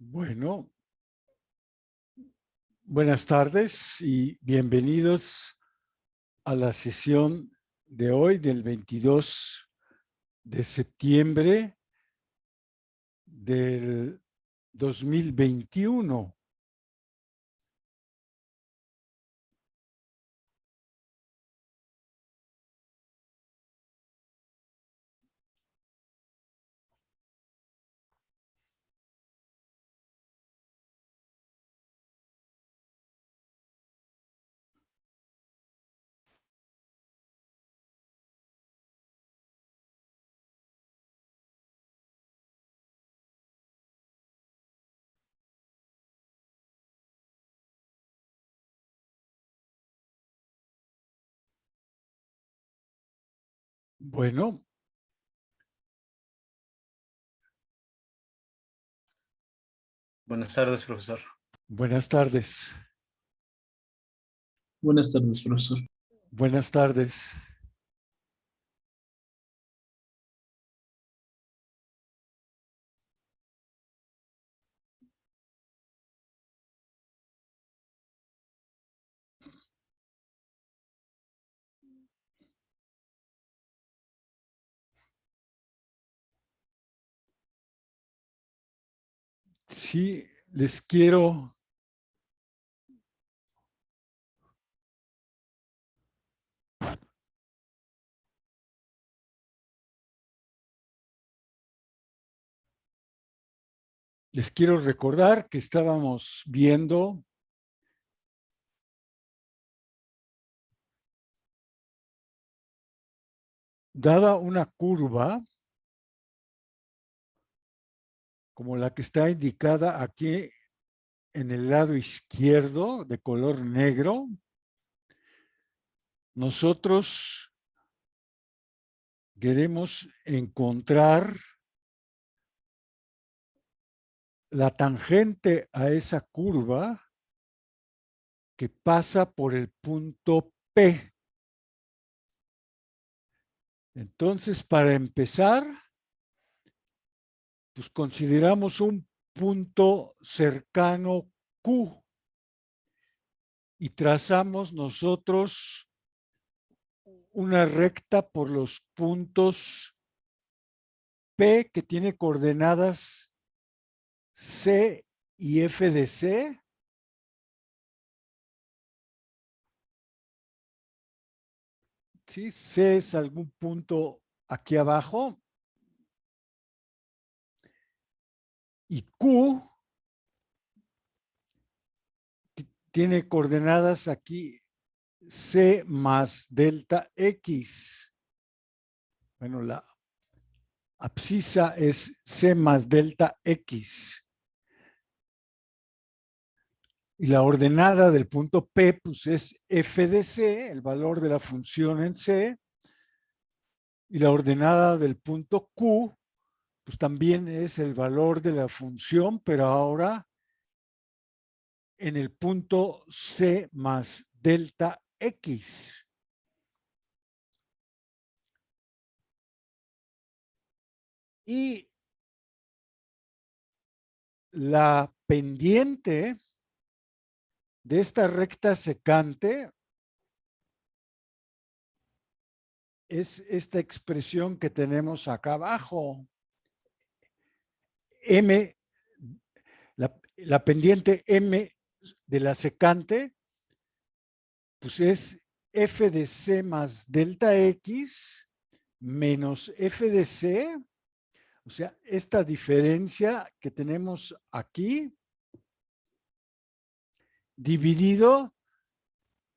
Bueno, buenas tardes y bienvenidos a la sesión de hoy del 22 de septiembre del 2021. Bueno, Buenas tardes, profesor. buenas tardes. Buenas tardes, profesor. Buenas tardes. Sí, les quiero recordar que estábamos viendo dada una curva como la que está indicada aquí en el lado izquierdo de color negro, nosotros queremos encontrar la tangente a esa curva que pasa por el punto P. Entonces, para empezar, pues consideramos un punto cercano Q y trazamos nosotros una recta por los puntos P que tiene coordenadas C y F de C. ¿Sí? C es algún punto aquí abajo. Y Q tiene coordenadas aquí C más delta X. Bueno, la abscisa es C más delta X. Y la ordenada del punto P pues es F de C, el valor de la función en C. Y la ordenada del punto Q pues también es el valor de la función, pero ahora en el punto C más delta X. Y la pendiente de esta recta secante es esta expresión que tenemos acá abajo. M, la pendiente M de la secante, pues es F de C más delta X menos F de C. O sea, esta diferencia que tenemos aquí dividido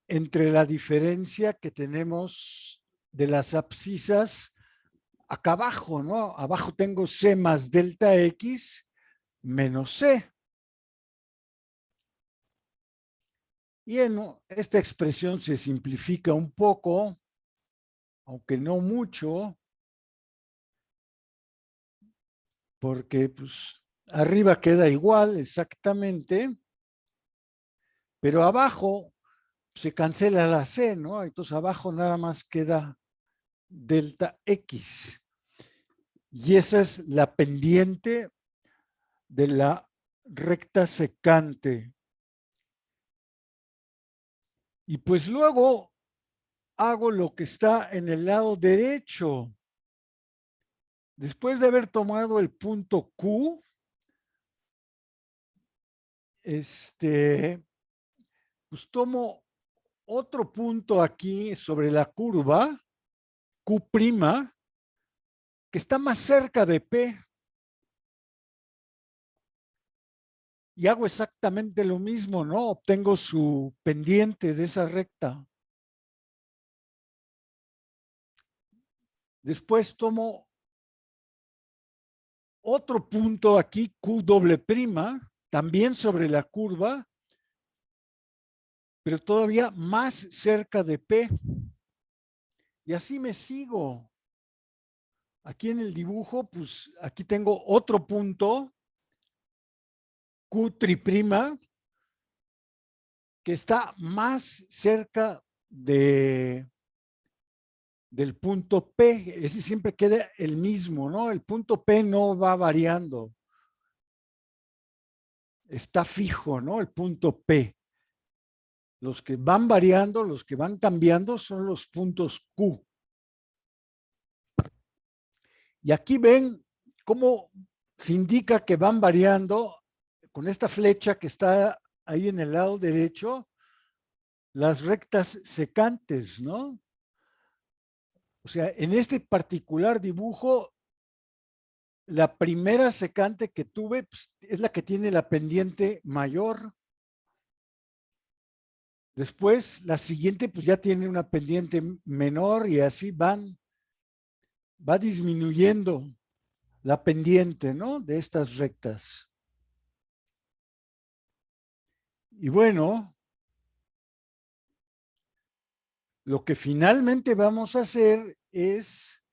entre la diferencia que tenemos de las abscisas acá abajo, ¿no? Abajo tengo C más delta X menos C. Y esta expresión se simplifica un poco, aunque no mucho, porque pues, arriba queda igual exactamente, pero abajo se cancela la C, ¿no? Entonces abajo nada más queda delta X. Y esa es la pendiente de la recta secante. Y pues luego hago lo que está en el lado derecho. Después de haber tomado el punto Q, pues tomo otro punto aquí sobre la curva, Q', que está más cerca de P. Y hago exactamente lo mismo, ¿no? Obtengo su pendiente de esa recta. Después tomo otro punto aquí, Q', también sobre la curva, pero todavía más cerca de P. Y así me sigo. Aquí en el dibujo, pues aquí tengo otro punto, Q', que está más cerca del punto P. Ese siempre queda el mismo, ¿no? El punto P no va variando. Está fijo, ¿no? El punto P. Los que van variando, los que van cambiando son los puntos Q. Y aquí ven cómo se indica que van variando con esta flecha que está ahí en el lado derecho, las rectas secantes, ¿no? O sea, en este particular dibujo, la primera secante que tuve pues, es la que tiene la pendiente mayor. Después, la siguiente pues ya tiene una pendiente menor y así va disminuyendo la pendiente, ¿no? De estas rectas. Y bueno, lo que finalmente vamos a hacer es,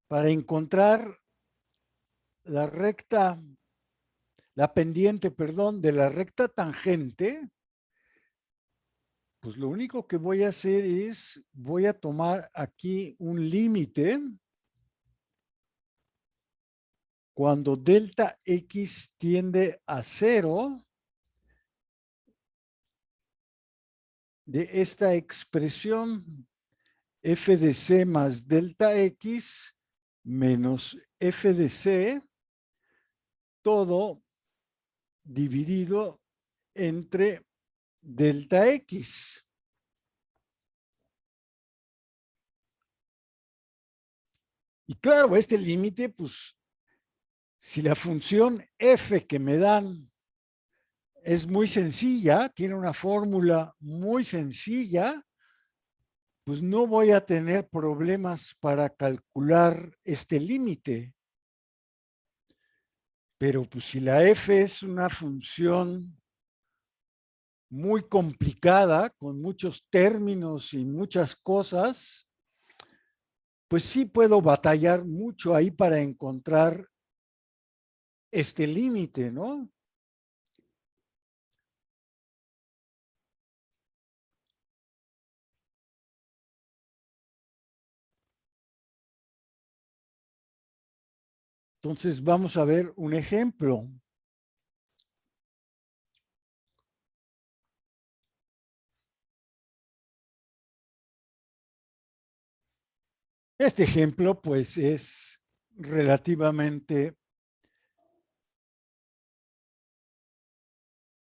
para encontrar la recta, la pendiente, perdón, de la recta tangente, pues lo único que voy a hacer es, voy a tomar aquí un límite cuando delta X tiende a 0 de esta expresión f de c más delta X menos f de c, todo dividido entre delta X. Y claro, este límite, pues, si la función f que me dan es muy sencilla, tiene una fórmula muy sencilla, pues no voy a tener problemas para calcular este límite. Pero pues si la f es una función muy complicada, con muchos términos y muchas cosas, pues sí puedo batallar mucho ahí para encontrar este límite, ¿no? Entonces vamos a ver un ejemplo. Este ejemplo pues es relativamente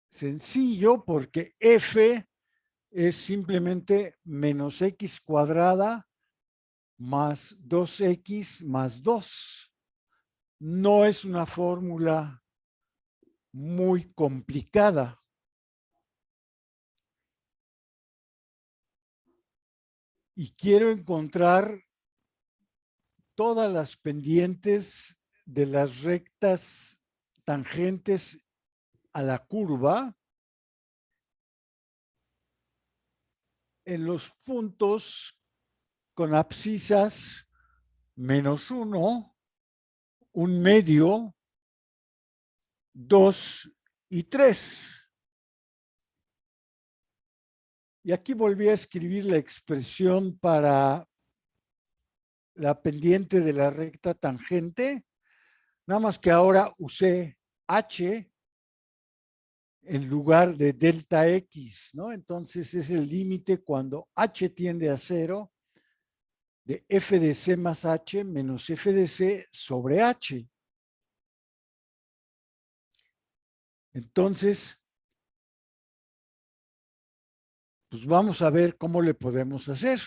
sencillo porque f es simplemente menos x cuadrada más 2x más 2. No es una fórmula muy complicada. Y quiero encontrar todas las pendientes de las rectas tangentes a la curva en los puntos con abscisas -1, 1/2, 2 y 3. Y aquí volví a escribir la expresión para la pendiente de la recta tangente. Nada más que ahora usé h en lugar de delta x, ¿no? Entonces es el límite cuando h tiende a 0 de f de c más h menos f de c sobre h. Entonces, pues vamos a ver cómo le podemos hacer.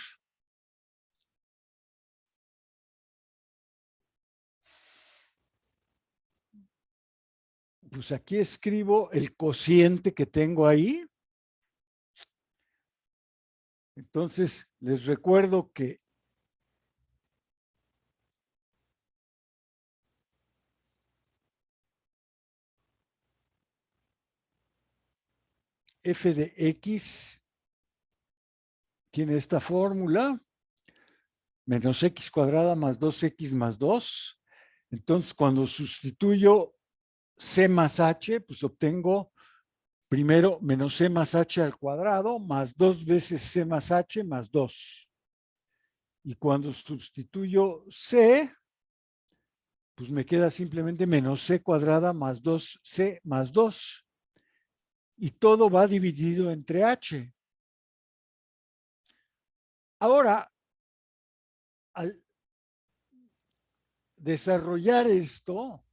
Pues aquí escribo el cociente que tengo ahí. Entonces, les recuerdo que f de x tiene esta fórmula, menos x cuadrada más 2x más 2. Entonces, cuando sustituyo c más h, pues obtengo primero menos c más h al cuadrado más 2 veces c más h más 2. Y cuando sustituyo c, pues me queda simplemente menos c cuadrada más 2c más 2. Y todo va dividido entre h. Ahora, al desarrollar esto,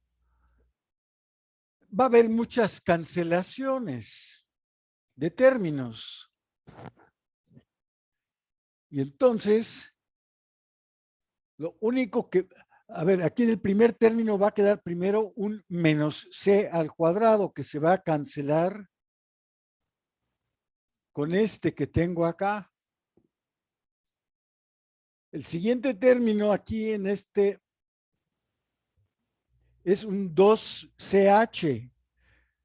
va a haber muchas cancelaciones de términos. Y entonces, lo único que, a ver, aquí en el primer término va a quedar primero un menos c al cuadrado que se va a cancelar con este que tengo acá. El siguiente término aquí en este es un 2ch,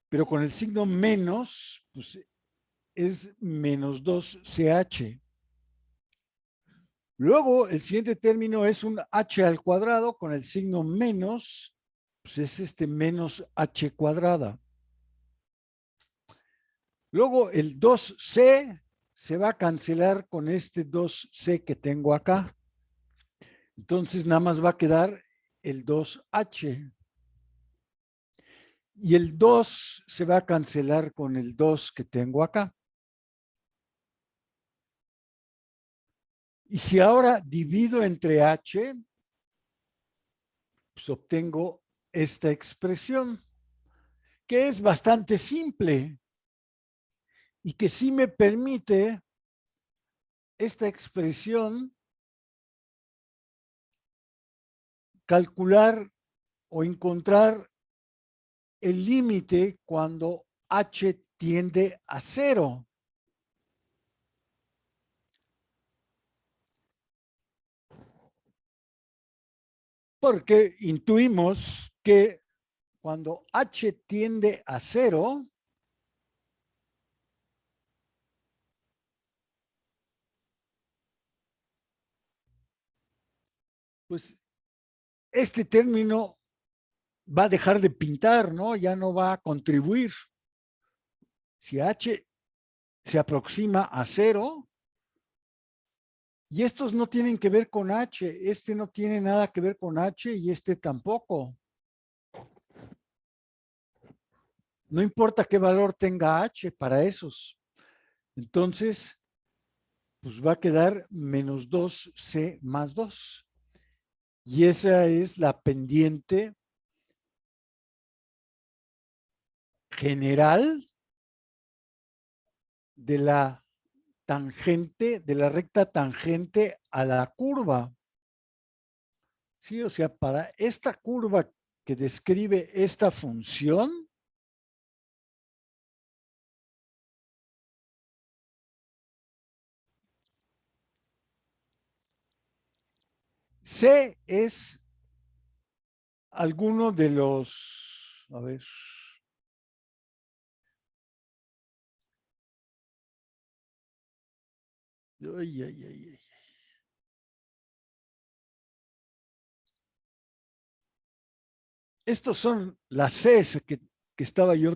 pero con el signo menos, pues es menos 2ch. Luego, el siguiente término es un h al cuadrado con el signo menos, pues es este menos h cuadrada. Luego, el 2c se va a cancelar con este 2c que tengo acá. Entonces, nada más va a quedar el 2h. Y el 2 se va a cancelar con el 2 que tengo acá. Y si ahora divido entre h, pues obtengo esta expresión, que es bastante simple y que sí me permite esta expresión calcular o encontrar el límite cuando h tiende a 0. Porque intuimos que cuando h tiende a 0, pues este término va a dejar de pintar, ¿no? Ya no va a contribuir. Si h se aproxima a 0, y estos no tienen que ver con h, este no tiene nada que ver con h y este tampoco. No importa qué valor tenga h para esos. Entonces, pues va a quedar menos 2c más 2. Y esa es la pendiente general de la tangente, de la recta tangente a la curva. Sí, o sea, para esta curva que describe esta función, C es alguno de los, a ver, ay, ay, ay, ay. Estos son las Cs que estaba yo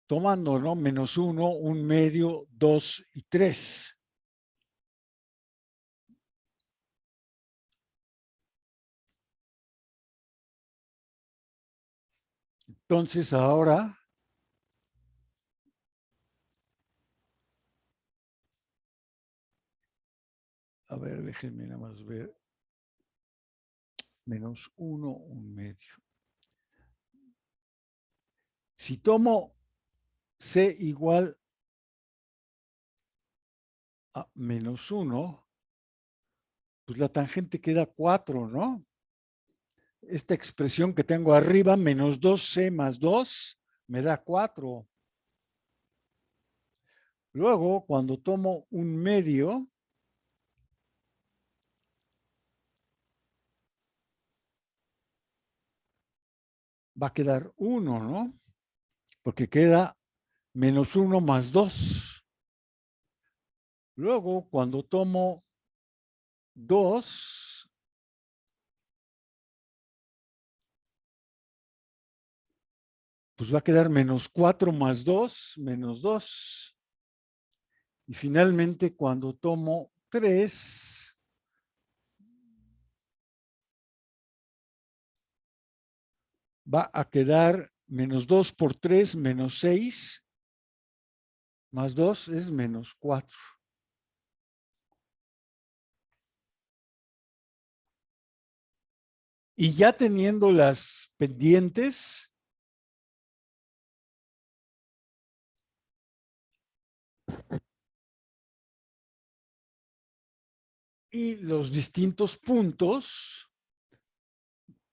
tomando, ¿no? Menos 1, 1 medio, 2 y 3. Entonces ahora a ver, déjenme nada más ver. Menos 1, 1/2. Si tomo C igual a menos 1, pues la tangente queda 4, ¿no? Esta expresión que tengo arriba, menos 2C más 2, me da 4. Luego, cuando tomo un medio, va a quedar 1, ¿no? Porque queda menos 1 más 2. Luego, cuando tomo 2, pues va a quedar menos 4 más 2, menos 2. Y finalmente, cuando tomo 3, va a quedar menos 2 por 3, menos 6, más 2 es menos 4. Y ya teniendo las pendientes, y los distintos puntos,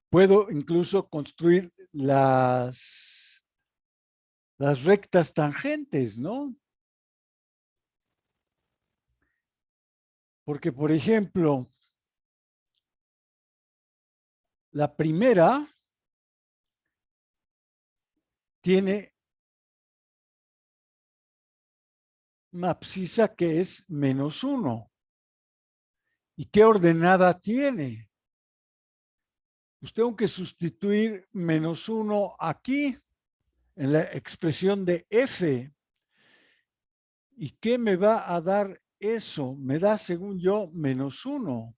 puedo incluso construir las rectas tangentes, ¿no? Porque, por ejemplo, la primera tiene una abscisa que es menos 1. ¿Y qué ordenada tiene? Pues tengo que sustituir menos 1 aquí, en la expresión de f. ¿Y qué me va a dar eso? Me da, según yo, menos 1.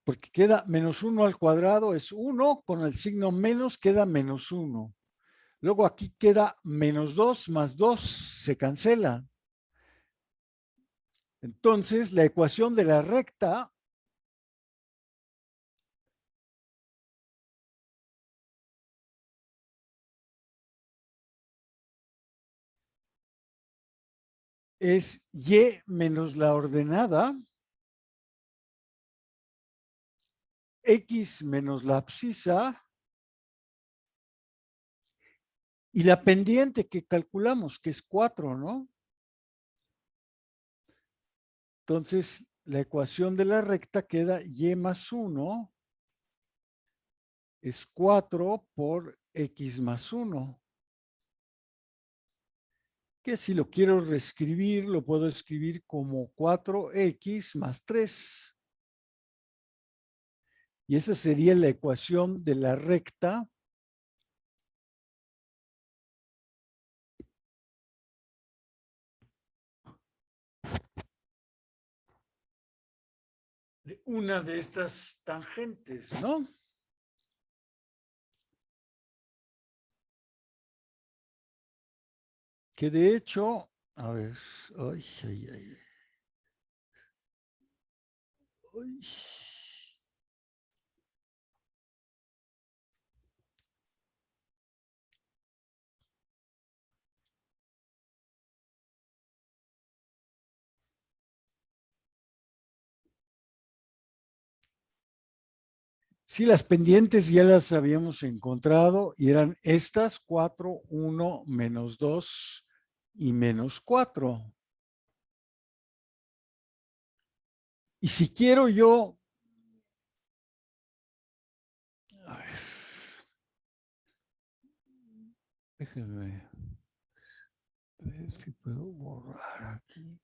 Porque queda menos 1 al cuadrado es 1, con el signo menos queda menos 1. Luego aquí queda menos 2 más 2, se cancela. Entonces, la ecuación de la recta es y menos la ordenada, x menos la abscisa, y la pendiente que calculamos, que es 4, ¿no? Entonces, la ecuación de la recta queda y más 1 es 4 por x más 1. Que si lo quiero reescribir, lo puedo escribir como 4x más 3. Y esa sería la ecuación de la recta de una de estas tangentes, ¿no? Que de hecho, a ver, ay, ay, ay, ay. Sí, las pendientes ya las habíamos encontrado y eran estas 4, 1, menos 2 y menos 4. Y si quiero yo, a ver, déjenme ver si puedo borrar aquí.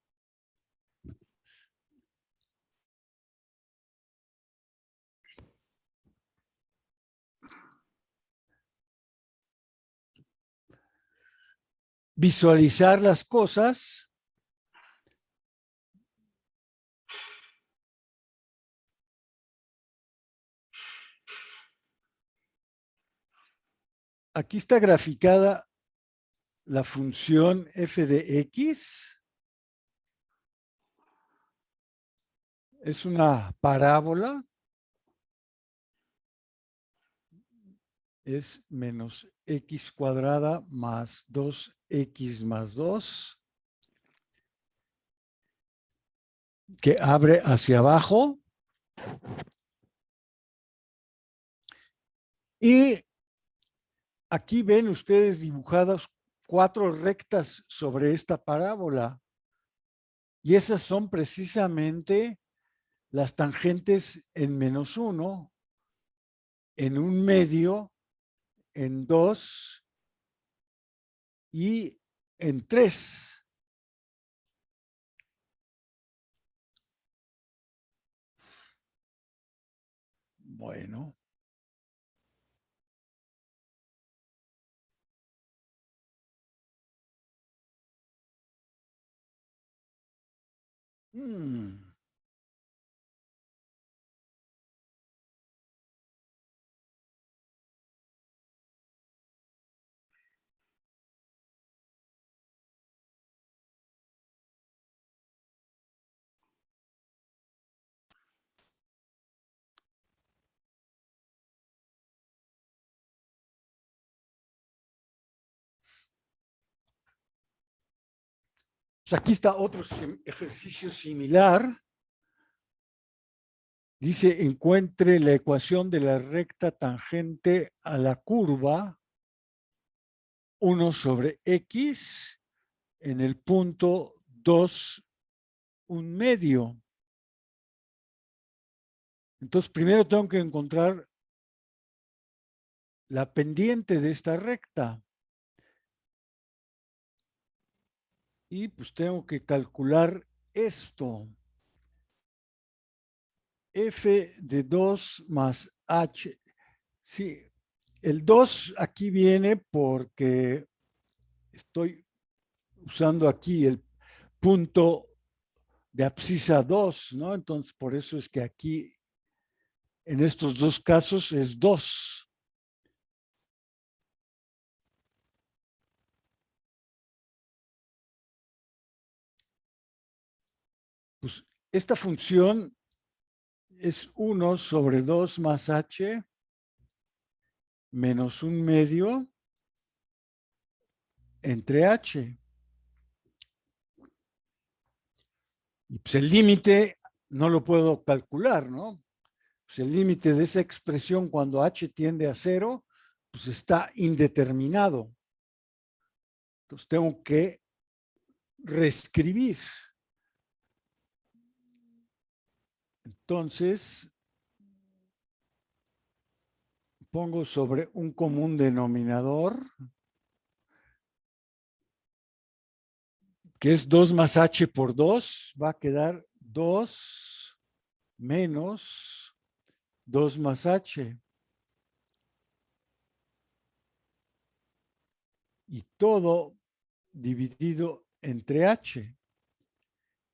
Visualizar las cosas. aquí está graficada la función f de x. Es una parábola. Es menos x cuadrada más 2x más 2, que abre hacia abajo. Y aquí ven ustedes dibujadas 4 rectas sobre esta parábola. Y esas son precisamente las tangentes en -1, en 1/2, en 2 y en 3. Bueno. Pues aquí está otro ejercicio similar. Dice, encuentre la ecuación de la recta tangente a la curva 1 sobre x en el punto 2, 1/2. Entonces, primero tengo que encontrar la pendiente de esta recta. Y pues tengo que calcular esto. F de 2 más h. Sí, el 2 aquí viene porque estoy usando aquí el punto de abscisa 2, ¿no? Entonces, por eso es que aquí, en estos dos casos, es 2. Pues esta función es 1 sobre 2 más h menos 1/2 entre h. Y pues el límite no lo puedo calcular, ¿no? Pues el límite de esa expresión cuando h tiende a 0, pues está indeterminado. Entonces tengo que reescribir. Entonces, pongo sobre un común denominador, que es 2 más h por 2, va a quedar 2 menos 2 más h. Y todo dividido entre h.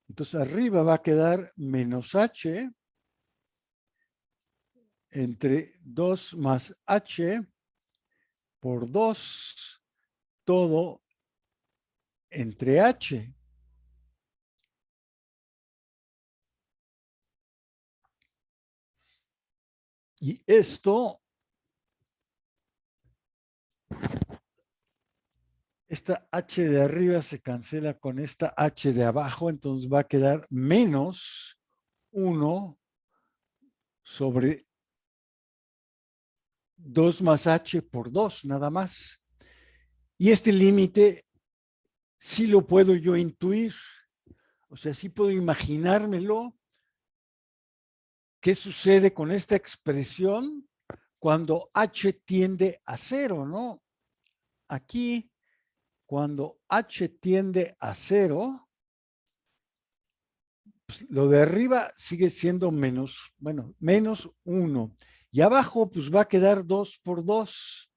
Entonces arriba va a quedar menos h entre 2 más h por 2, todo entre h. Y esto, esta h de arriba se cancela con esta h de abajo, entonces va a quedar menos 1 sobre 2 más h por 2, nada más. Y este límite sí lo puedo yo intuir, o sea, sí puedo imaginármelo. ¿Qué sucede con esta expresión cuando h tiende a 0, no? Aquí, cuando h tiende a 0, pues, lo de arriba sigue siendo menos, bueno, menos 1. Y abajo, pues va a quedar 2 por 2.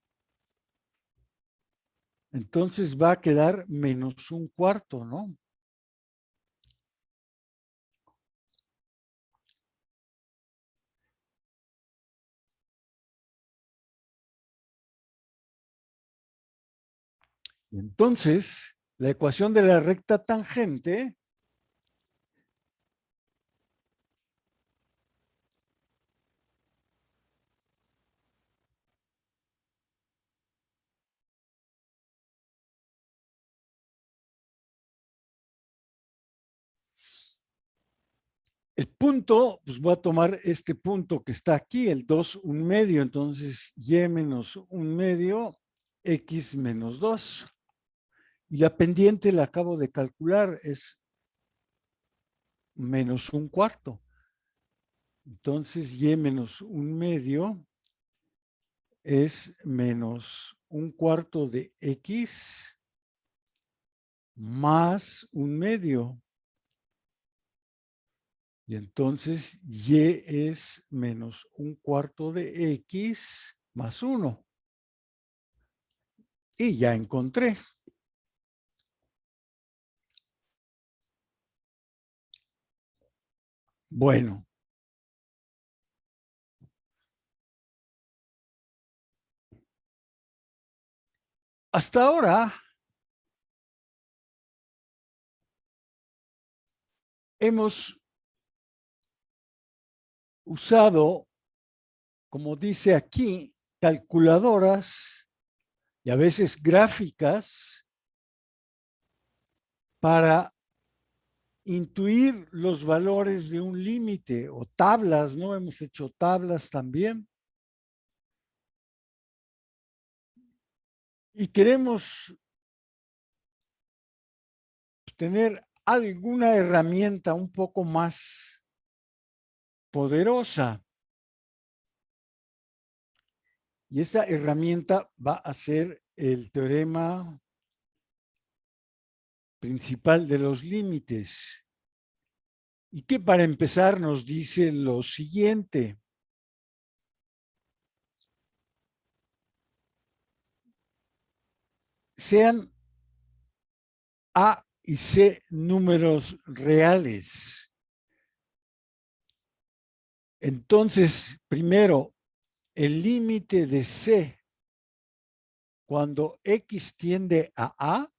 Entonces va a quedar menos 1/4, ¿no? Y entonces, la ecuación de la recta tangente el punto, pues voy a tomar este punto que está aquí, el 2, 1/2, entonces y menos 1/2, x menos 2. Y la pendiente la acabo de calcular, es menos 1/4. Entonces y menos 1/2 es menos 1/4 de x más 1/2. Y entonces y es menos 1/4 de x más 1. Y ya encontré. Bueno. Hasta ahora hemos usado, como dice aquí, calculadoras y a veces gráficas para intuir los valores de un límite o tablas, ¿no? Hemos hecho tablas también. Y queremos tener alguna herramienta un poco más poderosa. Y esa herramienta va a ser el teorema principal de los límites. Y que para empezar nos dice lo siguiente. Sean A y C números reales. Entonces, primero, el límite de C cuando X tiende a A,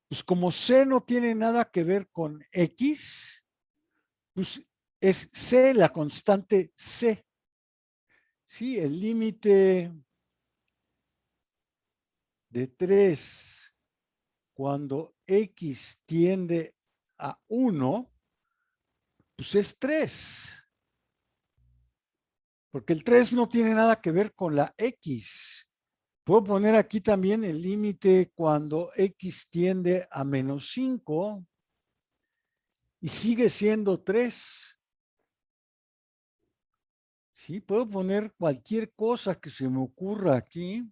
pues como C no tiene nada que ver con X, pues es C, la constante C. Sí, el límite de 3 cuando X tiende a 1, pues es 3. Porque el 3 no tiene nada que ver con la X. Puedo poner aquí también el límite cuando X tiende a menos 5 y sigue siendo 3. Sí, puedo poner cualquier cosa que se me ocurra aquí.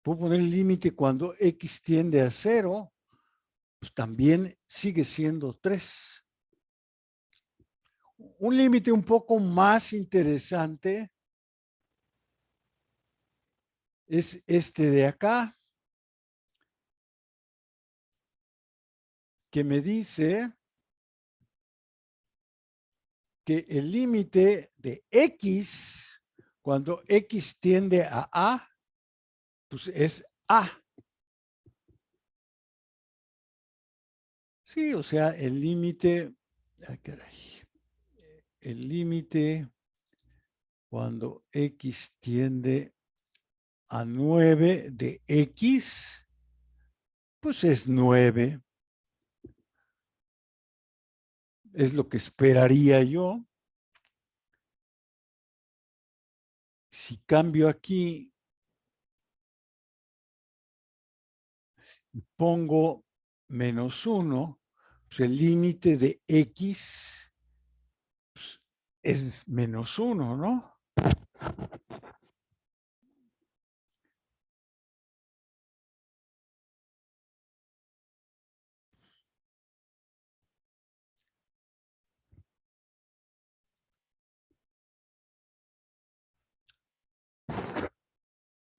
Puedo poner el límite cuando X tiende a 0, pues también sigue siendo 3. Un límite un poco más interesante es este de acá, que me dice que el límite de X, cuando X tiende a A, pues es A. Sí, o sea, el límite, el límite cuando X tiende a 9 de X, pues es 9. Es lo que esperaría yo. Si cambio aquí y pongo menos 1, pues el límite de X pues, es menos 1, ¿no?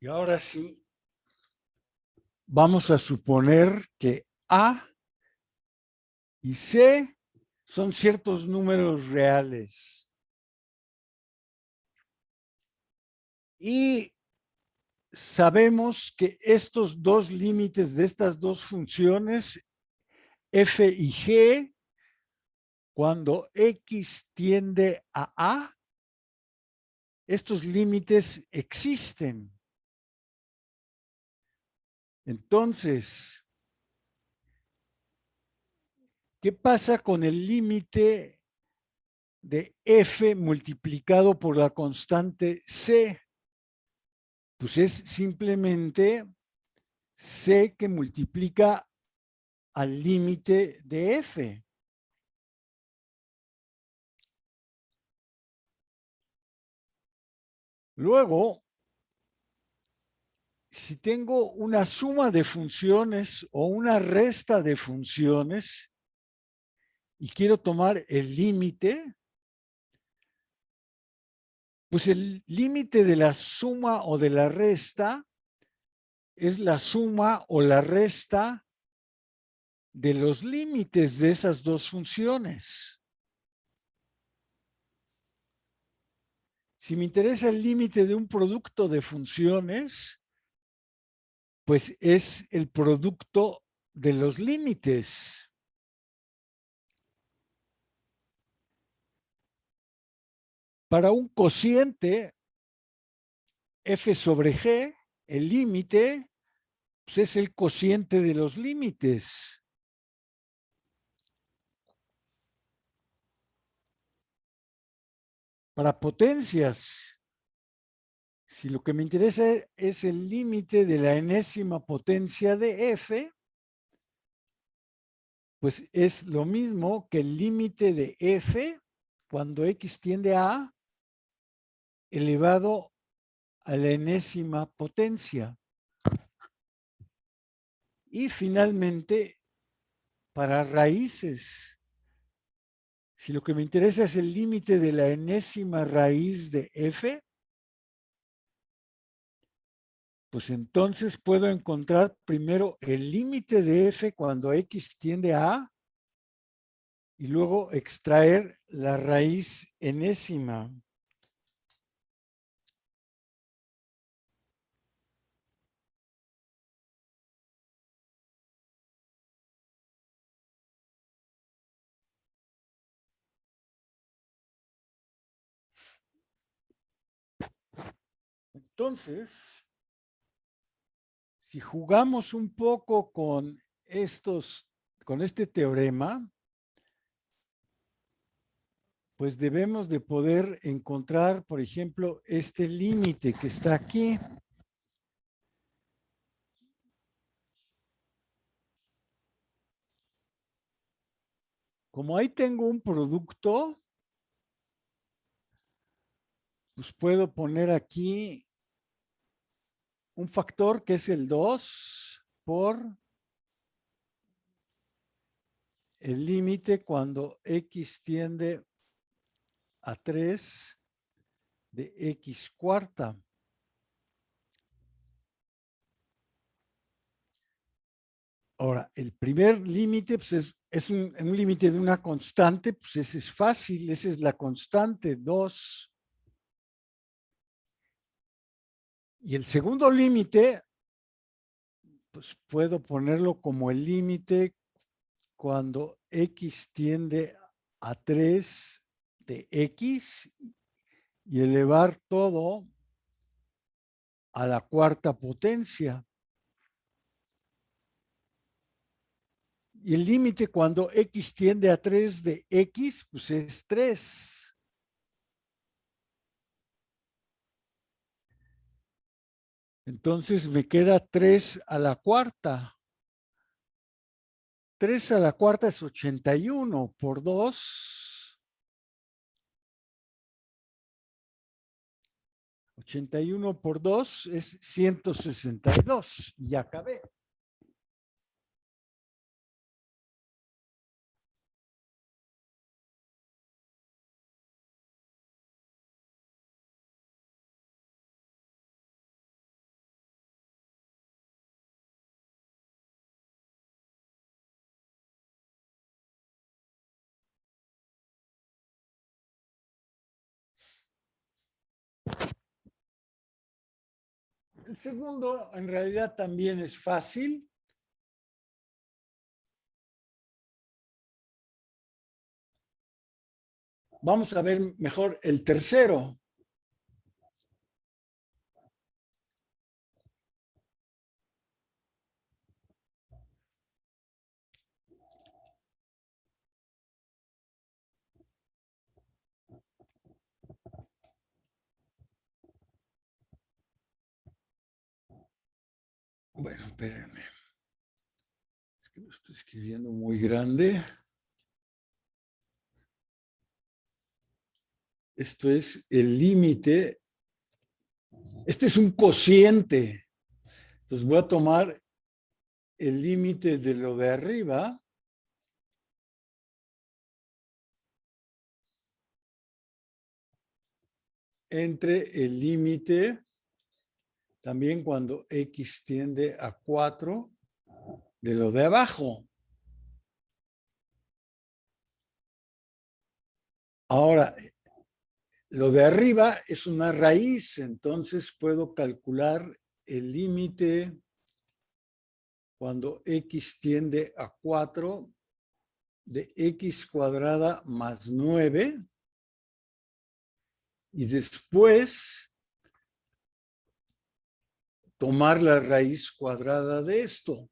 Y ahora sí, vamos a suponer que A y C son ciertos números reales. Y sabemos que estos dos límites de estas dos funciones, f y g, cuando x tiende a, estos límites existen. Entonces, ¿qué pasa con el límite de f multiplicado por la constante c? Pues es simplemente c que multiplica al límite de f. Luego, si tengo una suma de funciones o una resta de funciones y quiero tomar el límite, pues el límite de la suma o de la resta es la suma o la resta de los límites de esas dos funciones. Si me interesa el límite de un producto de funciones, pues es el producto de los límites. Para un cociente f sobre g, el límite pues es el cociente de los límites. Para potencias, si lo que me interesa es el límite de la enésima potencia de f, pues es lo mismo que el límite de f cuando x tiende a elevado a la enésima potencia. Y finalmente, para raíces, si lo que me interesa es el límite de la enésima raíz de f, pues entonces puedo encontrar primero el límite de f cuando x tiende a A y luego extraer la raíz enésima. Entonces, si jugamos un poco con este teorema, pues debemos de poder encontrar, por ejemplo, este límite que está aquí. Como ahí tengo un producto, pues puedo poner aquí un factor que es el 2 por el límite cuando x tiende a 3 de x cuarta. Ahora, el primer límite pues es un límite de una constante, pues ese es fácil, esa es la constante 2. Y el segundo límite, pues puedo ponerlo como el límite cuando x tiende a 3 de x y elevar todo a la cuarta potencia. Y el límite cuando x tiende a 3 de x, pues es 3. Entonces me queda 3 a la cuarta. 3 a la cuarta es 81 por 2. 81 por 2 es 162. Y ya acabé. El segundo, en realidad, también es fácil. Vamos a ver mejor el tercero. Bueno, espérenme. Es que lo estoy escribiendo muy grande. Esto es el límite. Este es un cociente. Entonces voy a tomar el límite de lo de arriba entre el límite, también cuando x tiende a 4, de lo de abajo. Ahora, lo de arriba es una raíz, entonces puedo calcular el límite cuando x tiende a 4 de x cuadrada más 9 y después tomar la raíz cuadrada de esto.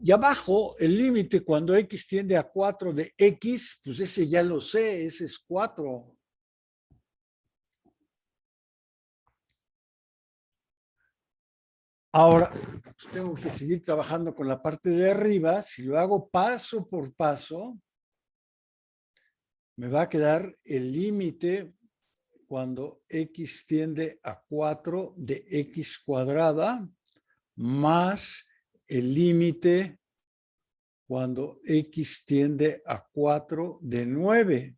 Y abajo, el límite cuando x tiende a 4 de x, pues ese ya lo sé, ese es 4. Ahora, pues tengo que seguir trabajando con la parte de arriba. Si lo hago paso por paso, me va a quedar el límite cuando x tiende a 4 de x cuadrada más el límite cuando x tiende a 4 de 9.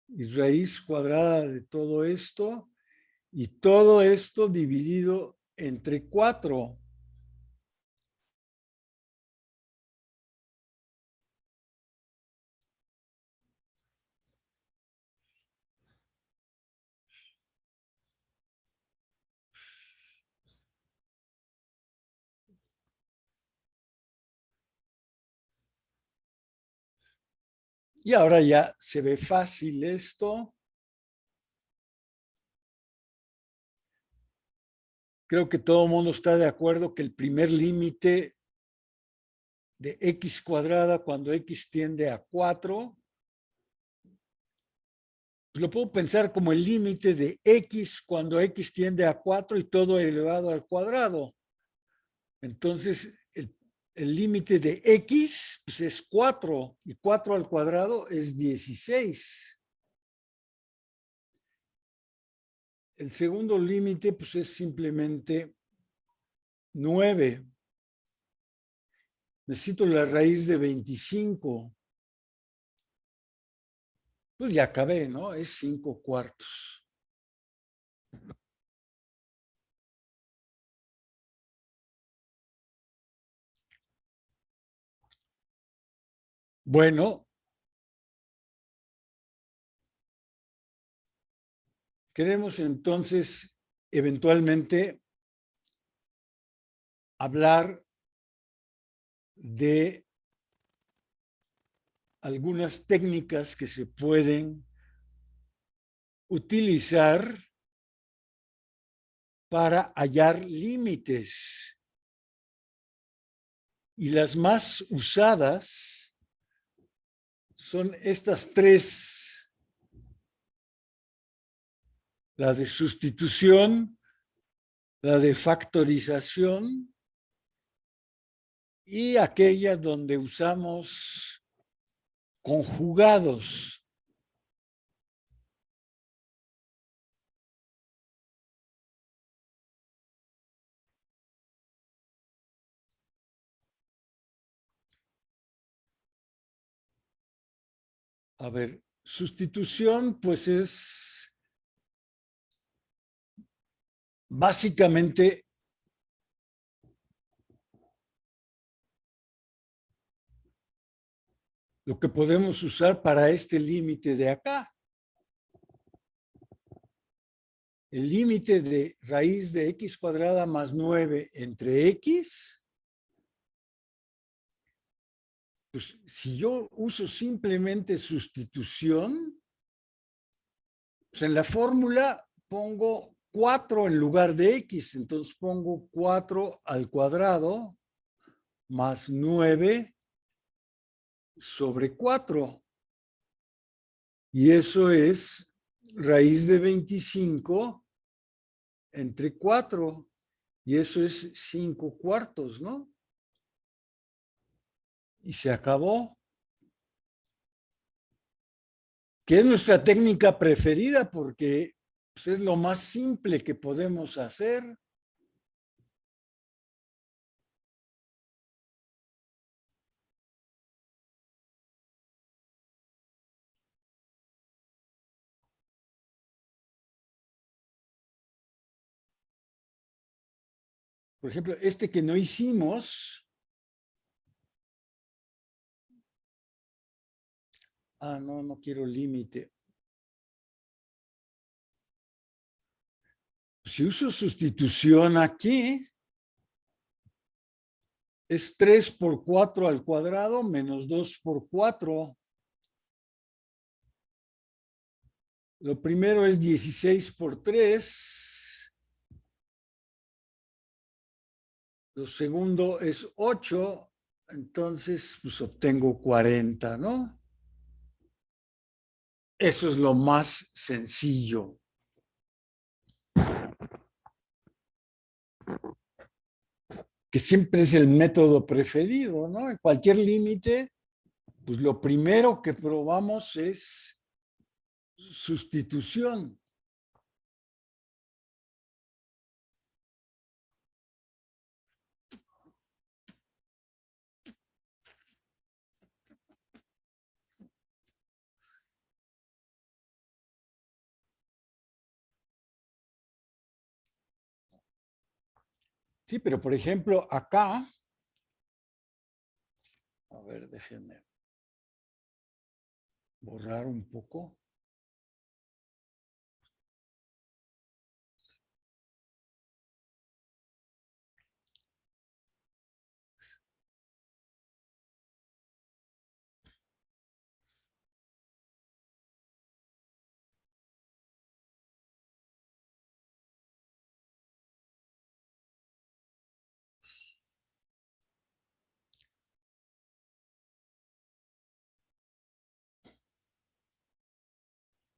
Y raíz cuadrada de todo esto, y todo esto dividido entre 4. Y ahora ya se ve fácil esto. Creo que todo el mundo está de acuerdo que el primer límite de x cuadrada cuando x tiende a 4, pues lo puedo pensar como el límite de x cuando x tiende a 4 y todo elevado al cuadrado. Entonces, el límite de x pues es 4 y 4 al cuadrado es 16. El segundo límite pues es simplemente 9. Necesito la raíz de 25. Pues ya acabé, ¿no? Es 5 cuartos. Bueno, queremos entonces eventualmente hablar de algunas técnicas que se pueden utilizar para hallar límites. Y las más usadas son estas tres: la de sustitución, la de factorización y aquella donde usamos conjugados. A ver, sustitución pues es básicamente lo que podemos usar para este límite de acá. el límite de raíz de x cuadrada más 9 entre x, pues si yo uso simplemente sustitución, pues en la fórmula pongo 4 en lugar de x, entonces pongo 4 al cuadrado más 9 sobre 4. Y eso es raíz de 25 entre 4. Y eso es 5 cuartos, ¿no? Y se acabó. Que es nuestra técnica preferida porque pues, es lo más simple que podemos hacer. Por ejemplo, este que no hicimos. No quiero límite. Si uso sustitución aquí, es 3 por 4 al cuadrado menos 2 por 4. Lo primero es 16 por 3. Lo segundo es 8. Entonces, pues obtengo 40, ¿no? Eso es lo más sencillo. Que siempre es el método preferido, ¿no? En cualquier límite, pues lo primero que probamos es sustitución. Sí, pero por ejemplo, acá, a ver, déjenme borrar un poco.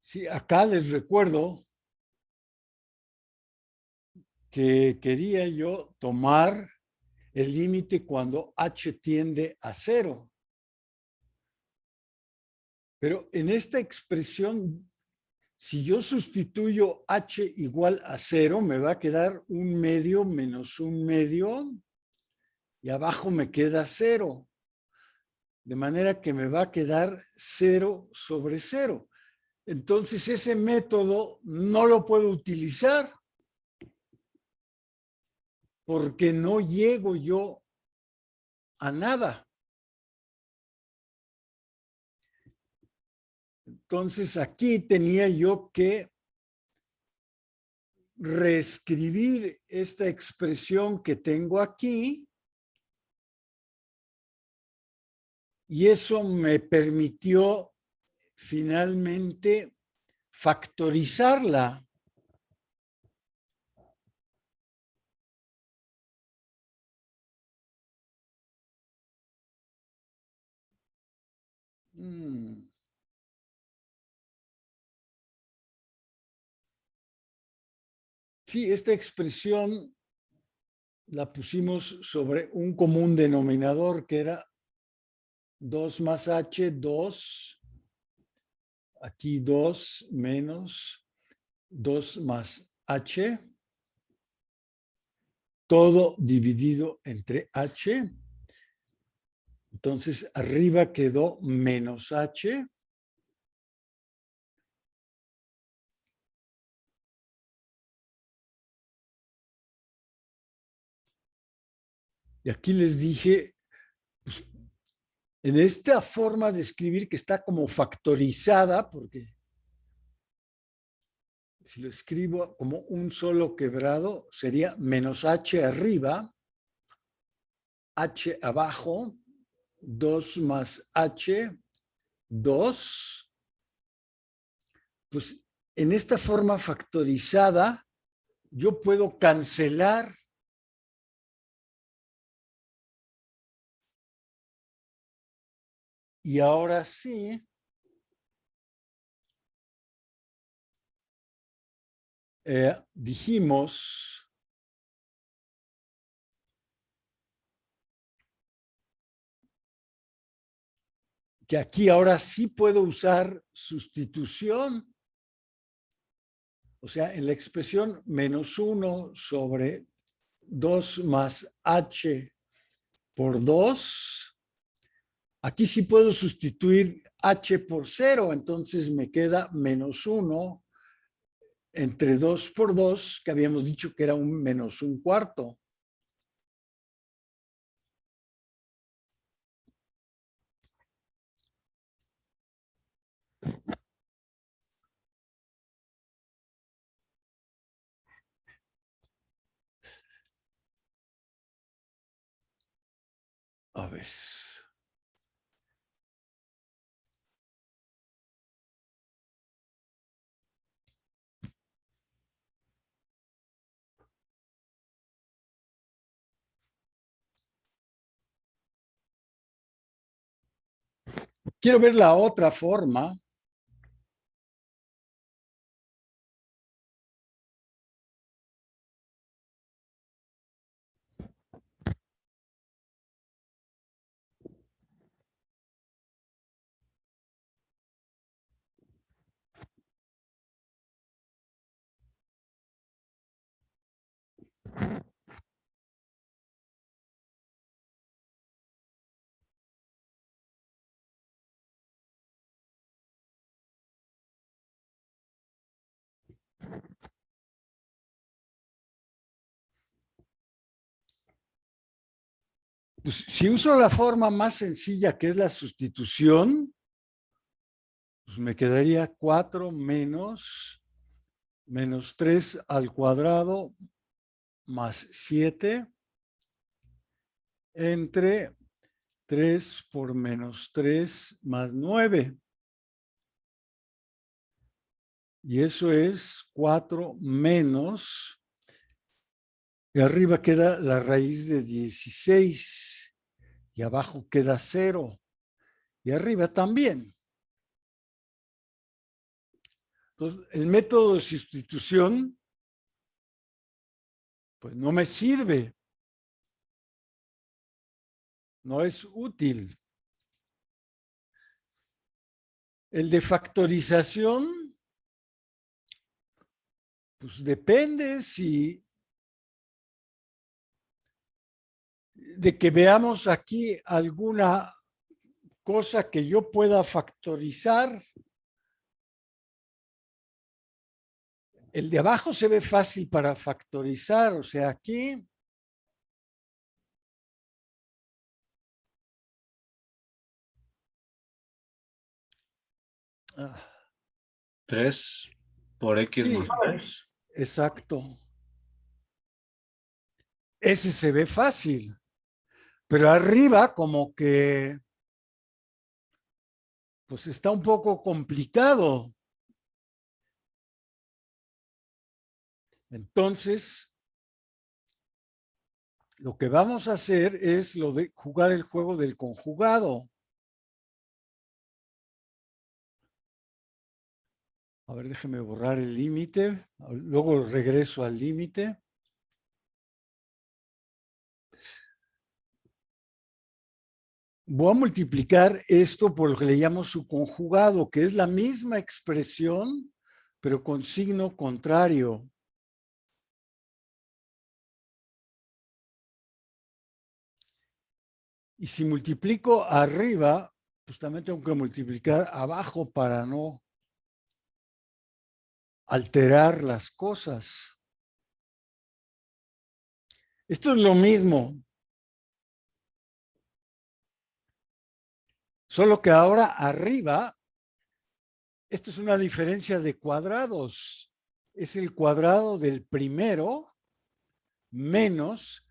Sí, acá les recuerdo que quería yo tomar el límite cuando h tiende a 0. Pero en esta expresión, si yo sustituyo h igual a 0, me va a quedar 1/2 menos 1/2 y abajo me queda 0. De manera que me va a quedar 0 sobre 0. Entonces ese método no lo puedo utilizar porque no llego yo a nada. Entonces aquí tenía yo que reescribir esta expresión que tengo aquí y eso me permitió finalmente factorizarla. Sí, esta expresión la pusimos sobre un común denominador que era 2 más h, 2, aquí 2 menos 2 más h, todo dividido entre h. Entonces, arriba quedó menos h. Y aquí les dije, pues, en esta forma de escribir que está como factorizada, porque si lo escribo como un solo quebrado, sería menos h arriba, h abajo, 2 más h, 2. Pues en esta forma factorizada, yo puedo cancelar y ahora sí, dijimos que aquí ahora sí puedo usar sustitución. O sea, en la expresión menos 1 sobre 2 más h por 2, aquí sí puedo sustituir h por 0, entonces me queda menos 1 entre 2 por 2, que habíamos dicho que era un menos un cuarto. A ver. Quiero ver la otra forma. Pues, si uso la forma más sencilla, que es la sustitución, pues me quedaría 4 menos 3 al cuadrado más 7 entre 3 por menos 3 más 9. Y eso es 4 menos, y arriba queda la raíz de 16, y abajo queda 0, y arriba también. Entonces, el método de sustitución, pues no me sirve, no es útil. El de factorización, pues depende de que veamos aquí alguna cosa que yo pueda factorizar. El de abajo se ve fácil para factorizar, o sea, aquí 3 por x sí, más 3. exacto. Ese se ve fácil, pero arriba como que pues está un poco complicado. Entonces, lo que vamos a hacer es lo de jugar el juego del conjugado. A ver, déjeme borrar el límite. Luego regreso al límite. Voy a multiplicar esto por lo que le llamo su conjugado, que es la misma expresión, pero con signo contrario. Y si multiplico arriba, pues también tengo que multiplicar abajo para no alterar las cosas. Esto es lo mismo, solo que ahora arriba, esto es una diferencia de cuadrados. es el cuadrado del primero menos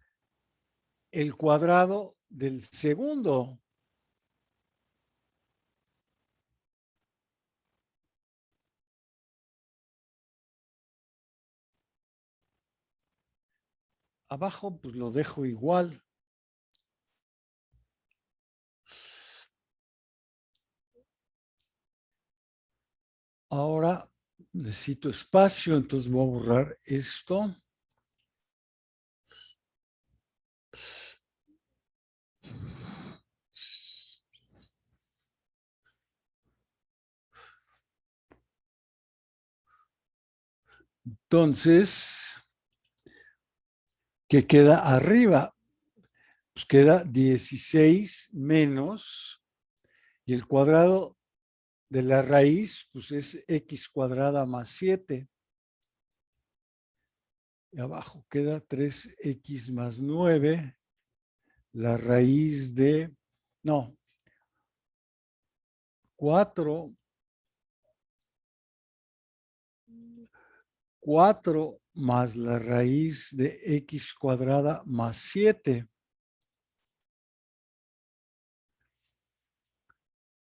el cuadrado del segundo. Abajo pues lo dejo igual. Ahora necesito espacio, entonces voy a borrar esto. Entonces, ¿qué queda arriba? Pues queda 16 menos, y el cuadrado de la raíz, pues es x cuadrada más 7. Y abajo queda 3x más 9, la raíz de, no, 4 más la raíz de x cuadrada más 7.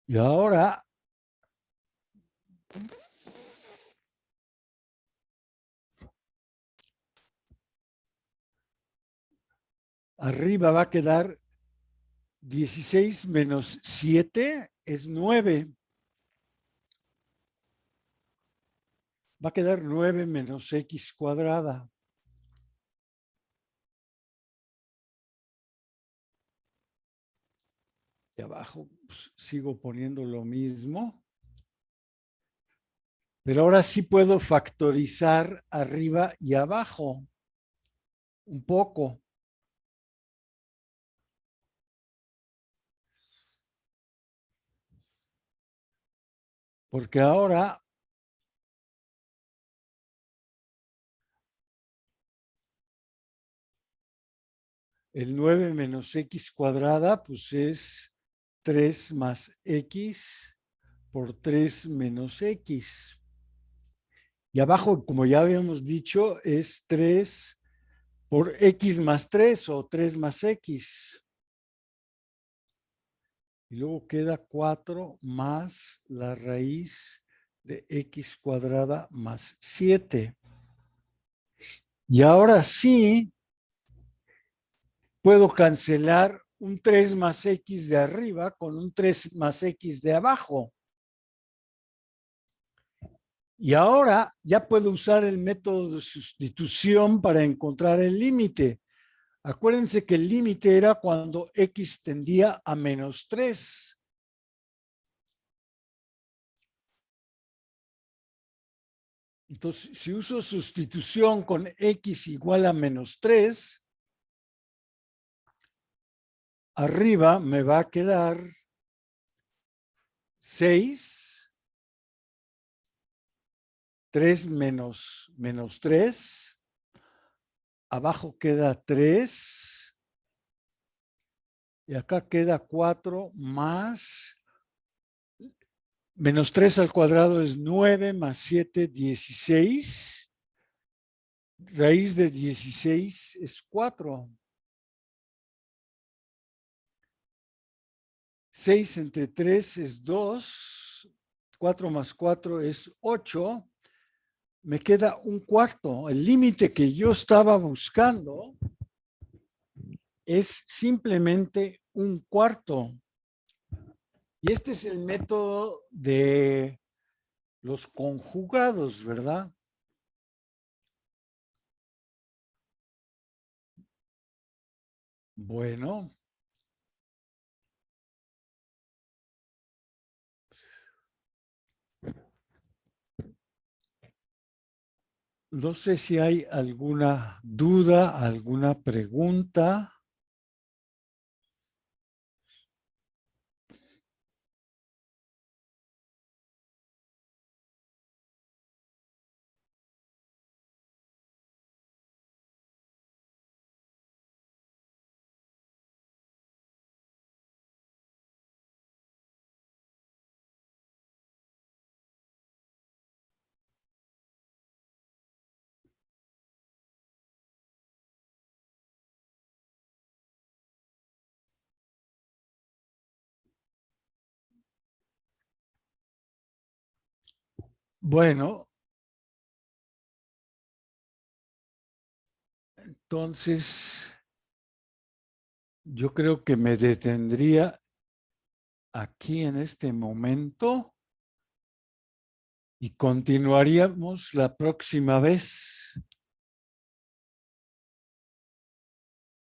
Y ahora arriba va a quedar 16 menos 7 es 9. Va a quedar 9 menos x cuadrada. Y abajo pues, sigo poniendo lo mismo. Pero ahora sí puedo factorizar arriba y abajo un poco. Porque ahora el 9 menos x cuadrada pues es 3 más x por 3 menos x. Y abajo, como ya habíamos dicho, es 3 por x más 3 o 3 más x. Y luego queda 4 más la raíz de x cuadrada más 7. Y ahora sí puedo cancelar un 3 más x de arriba con un 3 más x de abajo. Y ahora ya puedo usar el método de sustitución para encontrar el límite. Acuérdense que el límite era cuando x tendía a menos 3. Entonces, si uso sustitución con x igual a menos 3, arriba me va a quedar 6, 3 menos 3, abajo queda 3, y acá queda 4 más, menos 3 al cuadrado es 9, más 7, 16. Raíz de 16 es 4. 6 entre 3 es 2. 4 más 4 es 8. Me queda un cuarto. El límite que yo estaba buscando es simplemente un cuarto. Y este es el método de los conjugados, ¿verdad? Bueno, no sé si hay alguna duda, alguna pregunta. Bueno, entonces yo creo que me detendría aquí en este momento y continuaríamos la próxima vez.